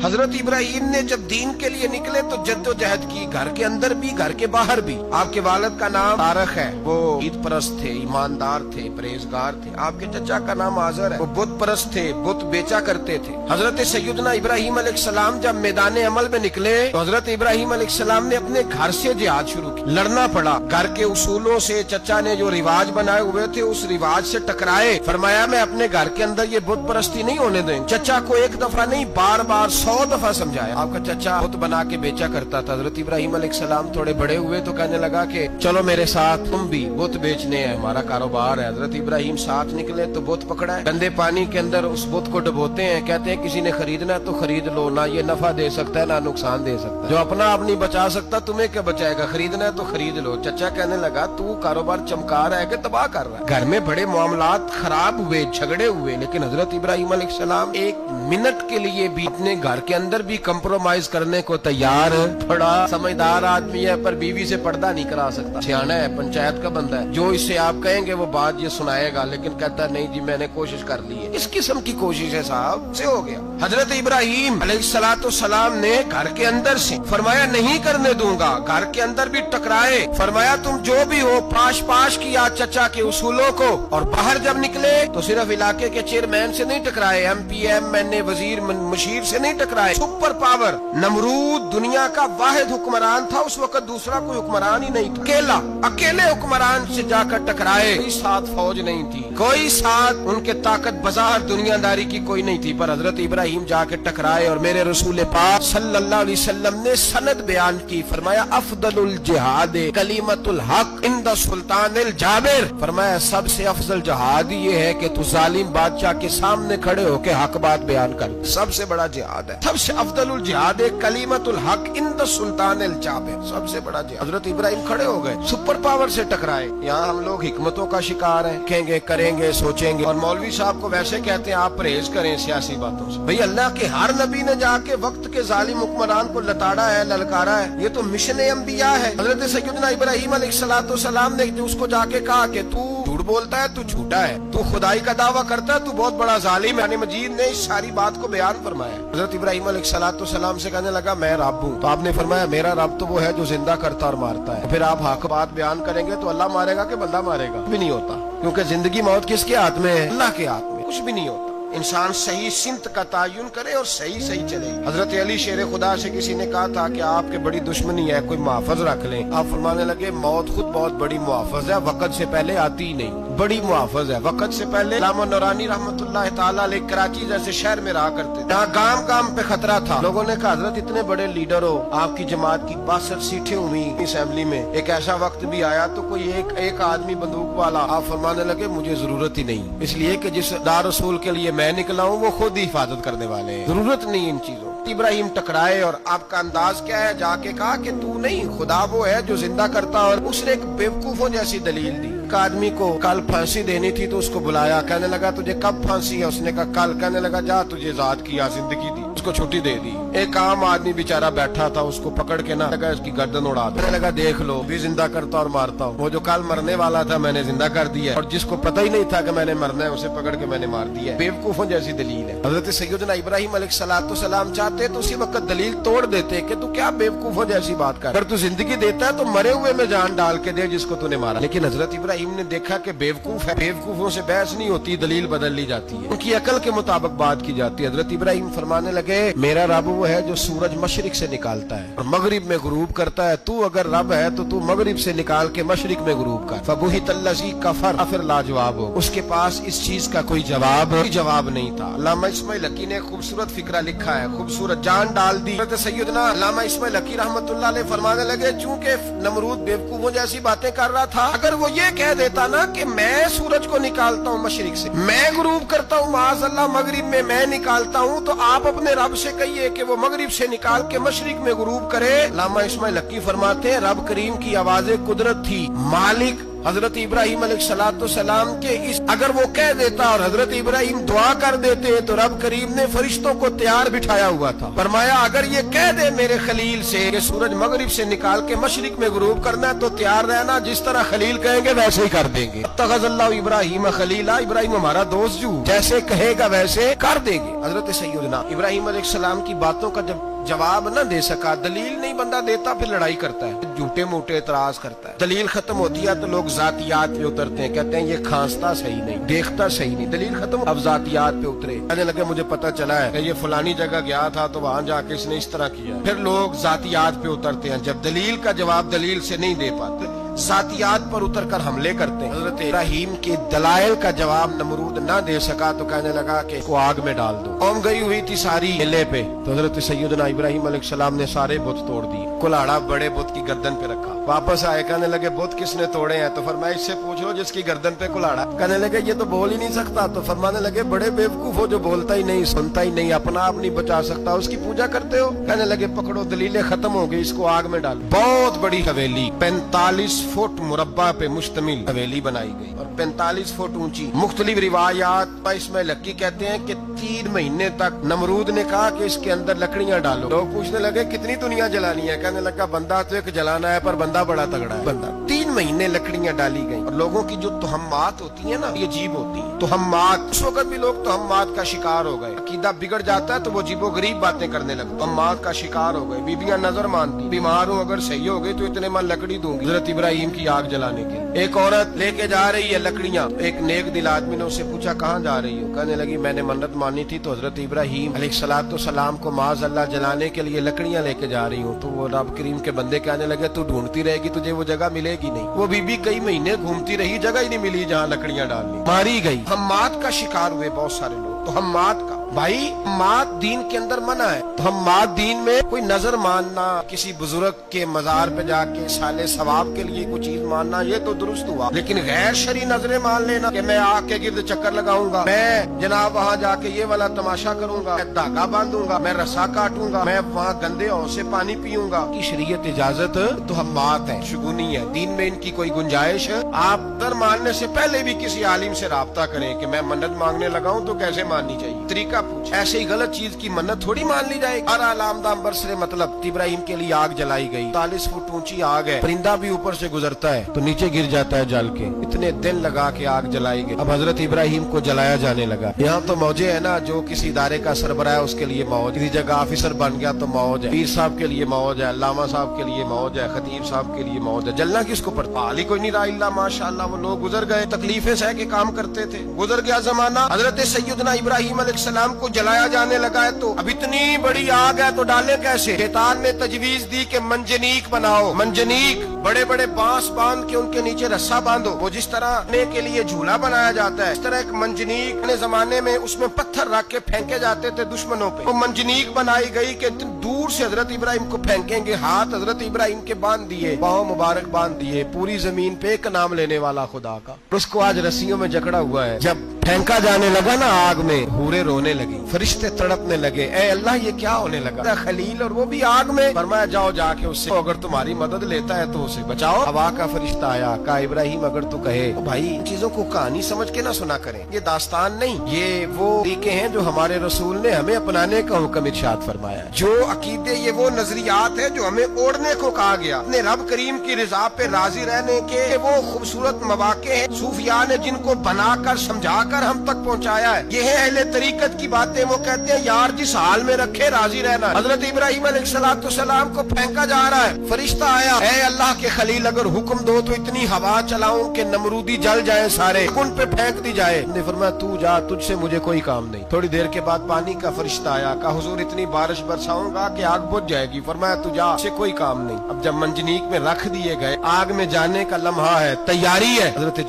حضرت ابراہیم نے جب دین کے لیے نکلے تو جدوجہد کی، گھر کے اندر بھی گھر کے باہر بھی۔ آپ کے والد کا نام تارخ ہے، وہ عید پرست تھے، ایماندار تھے، پرہیزگار تھے۔ آپ کے چچا کا نام آزر ہے، وہ بت پرست تھے، بت بیچا کرتے تھے۔ حضرت سیدنا ابراہیم علیہ السلام جب میدان عمل میں نکلے تو حضرت ابراہیم علیہ السلام نے اپنے گھر سے جہاد شروع کی، لڑنا پڑا۔ گھر کے اصولوں سے چچا نے جو رواج بنائے ہوئے تھے اس رواج سے ٹکرائے۔ فرمایا میں اپنے گھر کے اندر یہ بت پرستی نہیں ہونے دیں۔ چچا کو ایک دفعہ نہیں بار بار 100 دفعہ سمجھایا۔ آپ کا چچا بت بنا کے بیچا کرتا تھا۔ حضرت ابراہیم علیہ السلام تھوڑے بڑے ہوئے تو کہنے لگا کہ چلو میرے ساتھ، تم بھی بت بیچنے ہیں، ہمارا کاروبار ہے۔ حضرت ابراہیم ساتھ نکلے تو بت پکڑا ہے، گندے پانی کے اندر اس بت کو ڈبوتے ہیں، کہتے ہیں کسی نے خریدنا ہے تو خرید لو، نہ یہ نفع دے سکتا ہے نہ نقصان دے سکتا ہے، جو اپنا آپ نہیں بچا سکتا تمہیں کیا بچائے گا، خریدنا ہے تو خرید لو۔ چچا کہنے لگا تو کاروبار چمکا رہا ہے کہ تباہ کر رہا ہے۔ گھر میں بڑے معاملات خراب ہوئے، جھگڑے ہوئے، لیکن حضرت ابراہیم علیہ السلام ایک منٹ کے لیے بھی اپنے گھر کے اندر بھی کمپرومائز کرنے کو تیار۔ بڑا سمجھدار آدمی ہے پر بیوی سے پردہ نہیں کرا سکتا، سیانا ہے، پنچایت کا بندہ ہے، جو اس سے آپ کہیں گے وہ بات یہ سنائے گا، لیکن کہتا نہیں جی میں نے کوشش کر لی ہے۔ اس قسم کی کوشش ہے صاحب سے ہو گیا۔ حضرت ابراہیم علیہ السلام نے گھر کے اندر سے فرمایا نہیں کرنے دوں گا، گھر کے اندر بھی ٹکرائے۔ فرمایا تم جو بھی ہو، پاش پاش کیا چچا کے اصولوں کو، اور باہر جب نکلے تو صرف علاقے کے چیئرمین سے نہیں ٹکرائے، ایم پی ایم این اے وزیر مشیر سے نہیں ٹکرائے، سپر پاور نمرود دنیا کا واحد حکمران تھا اس وقت، دوسرا کوئی حکمران ہی نہیں تھا، اکیلے حکمران سے جا کر ٹکرائے۔ کوئی ساتھ فوج نہیں تھی، کوئی ساتھ ان کے طاقت بظاہر دنیا داری کی کوئی نہیں تھی، پر حضرت ابراہیم جا کے ٹکرائے۔ اور میرے رسول پاک صلی اللہ علیہ وسلم نے سند بیان کی، فرمایا افضل الجہاد کلمۃ الحق عند سلطان الجابر، فرمایا سب سے افضل جہاد یہ ہے کہ تو ظالم بادشاہ کے سامنے کھڑے ہو کے حق بات بیان کر، سب سے بڑا جہاد ہے، سب سے افضل الجہاد کلمۃ الحق عند سلطان الجابر، سب سے بڑا جہاد۔ حضرت ابراہیم کھڑے ہو گئے، سپر پاور سے ٹکرائے۔ یہاں ہم لوگ حکمتوں کا شکار ہیں، کہیں گے کریں گے سوچیں گے، اور مولوی صاحب کو ویسے کہتے ہیں آپ پرہیز کریں سیاسی باتوں سے۔ بھئی اللہ کے ہر نبی نے جا کے وقت کے ظالم حکمران کو لتاڑا ہے، للکارا ہے، یہ تو مشن انبیاء ہے۔ حضرت سیدنا ابراہیم علیہ السلام نے اس کو جا کے کہا کہ تو جھوٹ بولتا ہے، تو جھوٹا ہے، تو خدائی کا دعویٰ کرتا ہے، تو بہت بڑا ظالم ہے۔ قرآن مجید نے اس ساری بات کو بیان فرمایا۔ حضرت ابراہیم علیہ السلام سے کہنے لگا میں رب ہوں، تو آپ نے فرمایا میرا رب تو وہ ہے جو زندہ کرتا اور مارتا ہے۔ پھر آپ حق بات بیان کریں گے تو اللہ مارے گا کہ بندہ مارے گا؟ بھی نہیں ہوتا، کیونکہ زندگی موت کس کے ہاتھ میں ہے؟ اللہ کے ہاتھ میں، کچھ بھی نہیں ہوتا۔ انسان صحیح سمت کا تعین کرے اور صحیح چلے۔ حضرت علی شیر خدا سے کسی نے کہا تھا کہ آپ کے بڑی دشمنی ہے، کوئی محافظ رکھ لیں۔ آپ فرمانے لگے موت خود بہت بڑی محافظ ہے، وقت سے پہلے آتی ہی نہیں، بڑی محافظ ہے۔ وقت سے پہلے علامہ نورانی رحمت اللہ تعالیٰ علیہ کراچی جیسے شہر میں رہا کرتے، جہاں گام گام پہ خطرہ تھا۔ لوگوں نے کہا حضرت اتنے بڑے لیڈر ہو، آپ کی جماعت کی 62 سیٹیں ہوئی اسمبلی میں، ایک ایسا وقت بھی آیا تو کوئی ایک آدمی بندوق والا۔ آپ فرمانے لگے مجھے ضرورت ہی نہیں، اس لیے کہ جس دار رسول کے لیے میں نکلا ہوں وہ خود ہی حفاظت کرنے والے ہیں، ضرورت نہیں ان چیزوں۔ ابراہیم ٹکرائے اور آپ کا انداز کیا ہے؟ جا کے کہا کہ تو نہیں، خدا وہ ہے جو زندہ کرتا۔ اور اس نے ایک بیوقوفوں جیسی دلیل دی۔ ایک آدمی کو کل پھانسی دینی تھی تو اس کو بلایا، کہنے لگا تجھے کب پھانسی ہے؟ اس نے کہا کل۔ کہنے لگا جا تجھے ذات کی زندگی دی، اس کو چھٹی دے دی۔ ایک عام آدمی بیچارہ بیٹھا تھا، اس کو پکڑ کے نہ لگا اس کی گردن اڑا دیا، کہنے لگا دیکھ لو بھی زندہ کرتا اور مارتا ہوں، وہ جو کل مرنے والا تھا میں نے زندہ کر دیا، اور جس کو پتہ ہی نہیں تھا کہ میں نے مرنا ہے اسے پکڑ کے میں نے مار دیا۔ بیوقوفوں جیسی دلیل ہے۔ حضرت سیدنا ابراہیم علیہ السلام چاہتے تو اسی وقت دلیل توڑ دیتے کہ تو کیا بیوقوفوں جیسی بات کر، اگر تو زندگی دیتا ہے تو مرے ہوئے میں جان ڈال کے دے جس کو تو نے مارا۔ لیکن حضرت ابراہیم نے دیکھا کہ بیوقوف ہے، بیوقوفوں سے بحث نہیں ہوتی، دلیل بدل لی جاتی ہے، ان کی عقل کے مطابق بات کی جاتی ہے۔ حضرت ابراہیم فرمانے لگے میرا رب وہ ہے جو سورج مشرق سے نکالتا ہے اور مغرب میں غروب کرتا ہے، تو اگر رب ہے تو تو مغرب سے نکال کے مشرق میں غروب کر۔ فبہت الذی کفر، کافر لاجواب ہو، اس کے پاس اس چیز کا کوئی جواب نہیں تھا۔ علامہ اسماعیل حقی نے خوبصورت فقرہ لکھا ہے، خوبصورت جان ڈال دی۔ حضرت سیدنا علامہ اسماعیل حقی رحمت اللہ علیہ فرمانے لگے چونکہ نمرود بیوقوفوں جیسی باتیں کر رہا تھا، اگر وہ یہ کہہ دیتا نا کہ میں سورج کو نکالتا ہوں مشرق سے، میں غروب کرتا ہوں معاذ اللہ مغرب میں، میں نکالتا ہوں، تو آپ اپنے رب سے کہیے کہ وہ مغرب سے نکال کے مشرق میں غروب کرے۔ علامہ اسماعیل حقی فرماتے ہیں رب کریم کی آواز قدرت تھی، مالک حضرت ابراہیم علیہ السلام کے اس اگر وہ کہہ دیتا اور حضرت ابراہیم دعا کر دیتے تو رب کریم نے فرشتوں کو تیار بٹھایا ہوا تھا. فرمایا اگر یہ کہہ دے میرے خلیل سے کہ سورج مغرب سے نکال کے مشرق میں غروب کرنا ہے تو تیار رہنا, جس طرح خلیل کہیں گے ویسے ہی کر دیں گے. اتخذ اللہ ابراہیم خلیلا, ابراہیم ہمارا دوست جو جیسے کہے گا ویسے کر دیں گے. حضرت سیدنا ابراہیم علیہ السلام کی باتوں کا جب جواب نہ دے سکا, دلیل نہیں بندہ دیتا, پھر لڑائی کرتا ہے, جھوٹے موٹے اعتراض کرتا ہے. دلیل ختم ہوتی ہے تو لوگ ذاتیات پہ اترتے ہیں, کہتے ہیں یہ کھانستا صحیح نہیں, دیکھتا صحیح نہیں. دلیل ختم, اب ذاتیات پہ اترے. کہنے لگے مجھے پتا چلا ہے کہ یہ فلانی جگہ گیا تھا تو وہاں جا کے اس نے اس طرح کیا. پھر لوگ ذاتیات پہ اترتے ہیں, جب دلیل کا جواب دلیل سے نہیں دے پاتے ذاتیات پر اتر کر حملے کرتے ہیں. حضرت ابراہیم کے دلائل کا جواب نمرود نہ دے سکا تو کہنے لگا کہ کو آگ میں ڈال دو. قوم گئی ہوئی تھی ساری میلے پہ, تو حضرت سیدنا ابراہیم علیہ السلام نے سارے بت توڑ دیے. کلاڑا بڑے بت کی گردن پہ رکھا. واپس آئے, کہنے لگے بت کس نے توڑے ہیں؟ تو فرمایا اس سے پوچھ لو جس کی گردن پہ کلاڑا. کہنے لگے یہ تو بول ہی نہیں سکتا. تو فرمانے لگے بڑے بیوقوف ہو جو بولتا ہی نہیں, سنتا ہی نہیں, اپنا آپ نہیں بچا سکتا, اس کی پوجا کرتے ہو. کہنے لگے پکڑو دلیلیں ختم ہو گئی, اس کو آگ میں ڈالو. بہت بڑی حویلی 45 فٹ مربع پہ مشتمل حویلی بنائی گئی اور 45 فٹ اونچی. مختلف روایات اس میں لکی کہتے ہیں کہ 3 مہینے تک نمرود نے کہا کہ اس کے اندر لکڑیاں ڈالو. لوگ پوچھنے لگے کتنی دنیا جلانی ہے؟ کہنے لگا بندہ تو ایک جلانا ہے, پر بندہ بڑا تگڑا ہے. بندہ 3 مہینے لکڑیاں ڈالی گئی. اور لوگوں کی جو تہمات ہوتی ہیں نا, یہ عجیب ہوتی ہیں تہمات. اس وقت بھی لوگ تہمات کا شکار ہو گئے. عقیدہ بگڑ جاتا ہے تو وہ عجیب و غریب باتیں کرنے لگے, تہمات کا شکار ہو گئے. بیبیاں نظر مانتی, بیمار ہوں اگر صحیح ہو گئی تو اتنے من لکڑی دوں گی حضرت ابراہیم کی آگ جلانے کے. ایک عورت لے کے جا رہی ہے لکڑیاں. ایک نیک دل آدمی نے اسے پوچھا کہاں جا رہی ہو؟ کہنے لگی میں نے منت مانی تھی تو حضرت ابراہیم علیہ السلام کو معاذ اللہ جلانے کے لیے لکڑیاں لے کے جا رہی ہوں. تو وہ رب کریم کے بندے کہنے لگے تو ڈھونڈتی رہے گی, تجھے وہ جگہ ملے گی نہیں. وہ بی بی کئی مہینے گھومتی رہی, جگہ ہی نہیں ملی جہاں لکڑیاں ڈالنی. ماری گئی. تہمات کا شکار ہوئے بہت سارے لوگ. تہمات کا بھائی تہمات دین کے اندر منع ہے. تہمات دین میں کوئی نظر ماننا, کسی بزرگ کے مزار پہ جا کے سالے ثواب کے لیے کوئی چیز ماننا, یہ تو درست ہوا. لیکن غیر شرعی نظریں مان لینا کہ میں آگ کے گرد چکر لگاؤں گا, میں جناب وہاں جا کے یہ والا تماشا کروں گا, میں دھاگا باندھوں گا, میں رسا کاٹوں گا, میں وہاں گندے اور سے پانی پیوں گا, کی شریعت اجازت تہمات ہے, شگونی ہے. دین میں ان کی کوئی گنجائش ہے. آپ در ماننے سے پہلے بھی کسی عالم سے رابطہ کریں کہ میں منت مانگنے لگا ہوں تو کیسے ماننی چاہیے, طریقہ پوچھ. ایسے ہی غلط چیز کی منت تھوڑی مان لی جائے. اور علامدام برسرے مطلب ابراہیم کے لیے آگ جلائی گئی. 40 فٹ اونچی آگ ہے, پرندہ بھی اوپر سے گزرتا ہے تو نیچے گر جاتا ہے جل کے. اتنے دن لگا کے آگ جلائی گئی. اب حضرت ابراہیم کو جلایا جانے لگا. یہاں تو موجے ہے نا, جو کسی ادارے کا سربراہ ہے اس کے لیے موج, کسی جگہ آفیسر بن گیا تو موج ہے, پیر صاحب کے لیے موج ہے, علامہ صاحب کے لیے موج ہے, خطیب صاحب کے لیے موج ہے. جلنا کس کو پڑتا؟ حال ہی کوئی نہیں رہا الا ماشاءاللہ. وہ لوگ گزر گئے, تکلیفیں سہ کے کام کرتے تھے, گزر گیا زمانہ. حضرت سیدنا ابراہیم علیہ السلام کو جلایا جانے لگا ہے تو اب اتنی بڑی آگ ہے تو ڈالے کیسے؟ شیطان نے تجویز دی کہ منجنیق بناؤ. منجنیق بڑے بڑے بانس باندھ کے ان کے نیچے رسا باندھو. وہ جس طرح نے کے لیے جھولا بنایا جاتا ہے, اس طرح ایک منجنیق نے زمانے میں اس میں پتھر رکھ کے پھینکے جاتے تھے دشمنوں پہ. وہ منجنیق بنائی گئی کہ دور سے حضرت ابراہیم کو پھینکیں گے. ہاتھ حضرت ابراہیم کے باندھ دیے, پاؤں مبارک باندھ دیے. پوری زمین پہ ایک نام لینے والا خدا کا. اس کو آج رسیوں میں جکڑا ہوا ہے. جب پھینکا جانے لگا نا آگ میں, حوریں رونے لگی, فرشتے تڑپنے لگے, اے اللہ یہ کیا ہونے لگا؟ خلیل اور وہ بھی آگ میں. فرمایا جاؤ جا کے اس سے, اگر تمہاری مدد لیتا ہے تو اسے بچاؤ. ہوا کا فرشتہ آیا, کہا ابراہیم اگر تو کہے. بھائی ان چیزوں کو کہانی سمجھ کے نہ سنا کریں, یہ داستان نہیں, یہ وہ طریقے ہیں جو ہمارے رسول نے ہمیں اپنانے کا حکم ارشاد فرمایا. جو عقیدے, یہ وہ نظریات ہے جو ہمیں اوڑھنے کو کہا گیا. اپنے رب کریم کی رضا پہ راضی رہنے کے وہ خوبصورت مواقع ہیں صوفیاء نے جن کو بنا کر سمجھا کر ہم تک پہنچایا ہے. یہ ہے اہل طریقت کی باتیں. وہ کہتے ہیں یار جس حال میں رکھے راضی رہنا. حضرت ابراہیم علیہ السلام کو پھینکا جا رہا ہے, فرشتہ آیا, اے اللہ کے خلیل اگر حکم دو تو اتنی ہوا چلاؤں کہ نمرودی جل جائیں سارے, ان پہ پھینک دی جائے. نے فرمایا تو جا, تجھ سے مجھے کوئی کام نہیں. تھوڑی دیر کے بعد پانی کا فرشتہ آیا, کہا حضور اتنی بارش برساؤں گا کہ آگ بجھ جائے گی. فرمایا تو جا, سے کوئی کام نہیں. اب جب منجنیق میں رکھ دیے گئے, آگ میں جانے کا لمحہ ہے, تیاری ہے, حضرت